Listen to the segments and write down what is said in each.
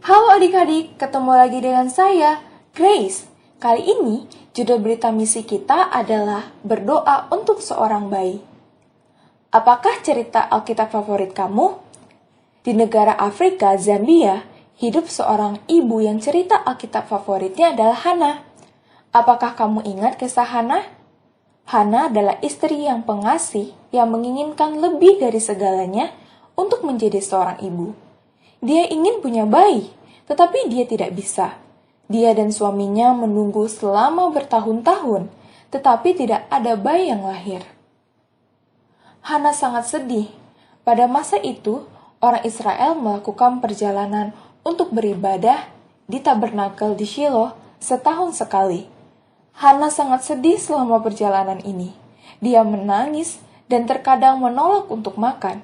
Halo adik-adik, ketemu lagi dengan saya, Grace. Kali ini, judul berita misi kita adalah Berdoa untuk Seorang Bayi. Apakah cerita Alkitab favorit kamu? Di negara Afrika, Zambia, hidup seorang ibu yang cerita Alkitab favoritnya adalah Hana. Apakah kamu ingat kisah Hana? Hana adalah istri yang pengasih yang menginginkan lebih dari segalanya untuk menjadi seorang ibu. Dia ingin punya bayi, tetapi dia tidak bisa. Dia dan suaminya menunggu selama bertahun-tahun, tetapi tidak ada bayi yang lahir. Hana sangat sedih. Pada masa itu, orang Israel melakukan perjalanan untuk beribadah di tabernakel di Shiloh setahun sekali. Hana sangat sedih selama perjalanan ini. Dia menangis dan terkadang menolak untuk makan.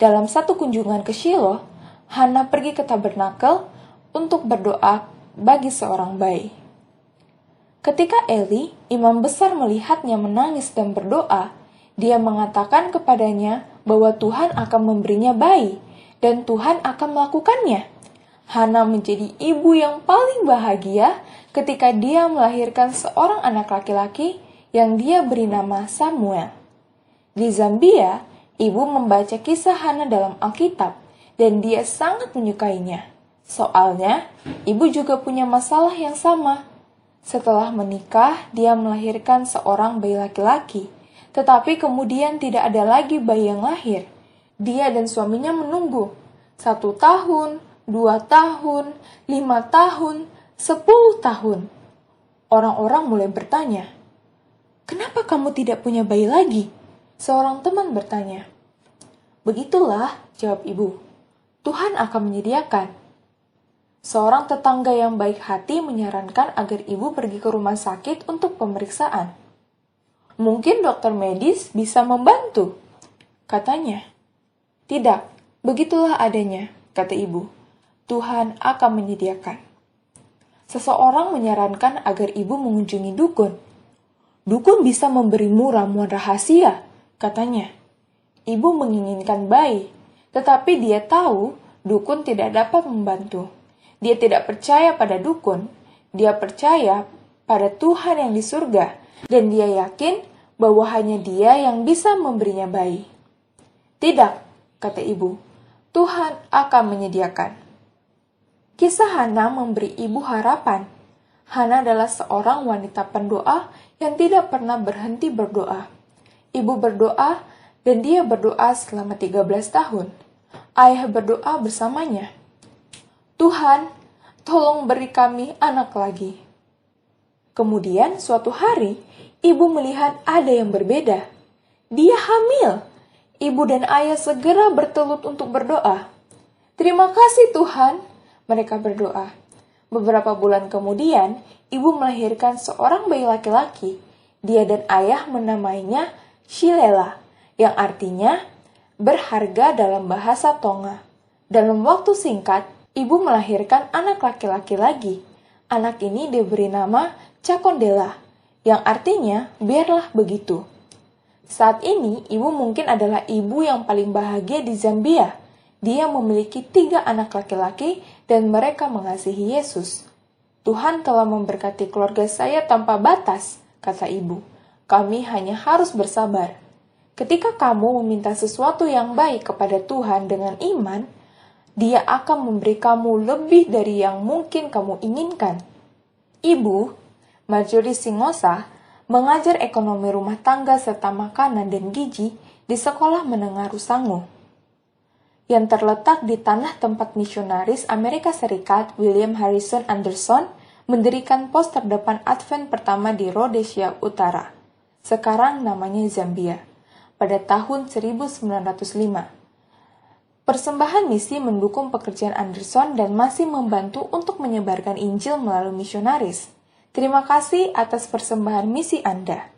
Dalam satu kunjungan ke Shiloh, Hana pergi ke tabernakel untuk berdoa bagi seorang bayi. Ketika Eli, imam besar, melihatnya menangis dan berdoa, dia mengatakan kepadanya bahwa Tuhan akan memberinya bayi dan Tuhan akan melakukannya. Hana menjadi ibu yang paling bahagia ketika dia melahirkan seorang anak laki-laki yang dia beri nama Samuel. Di Zambia, ibu membaca kisah Hana dalam Alkitab dan dia sangat menyukainya. Soalnya, ibu juga punya masalah yang sama. Setelah menikah, dia melahirkan seorang bayi laki-laki, tetapi kemudian tidak ada lagi bayi yang lahir. Dia dan suaminya menunggu 1 tahun, 2 tahun, 5 tahun, 10 tahun. Orang-orang mulai bertanya, "Kenapa kamu tidak punya bayi lagi?" Seorang teman bertanya. "Begitulah," jawab ibu. "Tuhan akan menyediakan." Seorang tetangga yang baik hati menyarankan agar ibu pergi ke rumah sakit untuk pemeriksaan. "Mungkin dokter medis bisa membantu," katanya. "Tidak, begitulah adanya," kata ibu. "Tuhan akan menyediakan." Seseorang menyarankan agar ibu mengunjungi dukun. "Dukun bisa memberimu ramuan rahasia," katanya. Ibu menginginkan bayi, tetapi dia tahu dukun tidak dapat membantu. Dia tidak percaya pada dukun, dia percaya pada Tuhan yang di surga, dan dia yakin bahwa hanya dia yang bisa memberinya bayi. "Tidak," kata ibu, "Tuhan akan menyediakan." Kisah Hana memberi ibu harapan. Hana adalah seorang wanita pendoa yang tidak pernah berhenti berdoa. Ibu berdoa dan dia berdoa selama 13 tahun. Ayah berdoa bersamanya. "Tuhan, tolong beri kami anak lagi." Kemudian suatu hari, ibu melihat ada yang berbeda. Dia hamil. Ibu dan ayah segera bertelut untuk berdoa. "Terima kasih Tuhan," mereka berdoa. Beberapa bulan kemudian, ibu melahirkan seorang bayi laki-laki. Dia dan ayah menamainya Shilela, yang artinya berharga dalam bahasa Tonga. Dalam waktu singkat, ibu melahirkan anak laki-laki lagi. Anak ini diberi nama Cakondela, yang artinya biarlah begitu. Saat ini, ibu mungkin adalah ibu yang paling bahagia di Zambia. Dia memiliki 3 anak laki-laki dan mereka mengasihi Yesus. "Tuhan telah memberkati keluarga saya tanpa batas," kata ibu. "Kami hanya harus bersabar." Ketika kamu meminta sesuatu yang baik kepada Tuhan dengan iman, Dia akan memberi kamu lebih dari yang mungkin kamu inginkan. Ibu, Marjorie Singosa, mengajar ekonomi rumah tangga serta makanan dan gizi di sekolah menengah Rusango, yang terletak di tanah tempat misionaris Amerika Serikat William Harrison Anderson mendirikan pos terdepan Advent pertama di Rhodesia Utara, sekarang namanya Zambia, pada tahun 1905. Persembahan misi mendukung pekerjaan Anderson dan masih membantu untuk menyebarkan Injil melalui misionaris. Terima kasih atas persembahan misi Anda.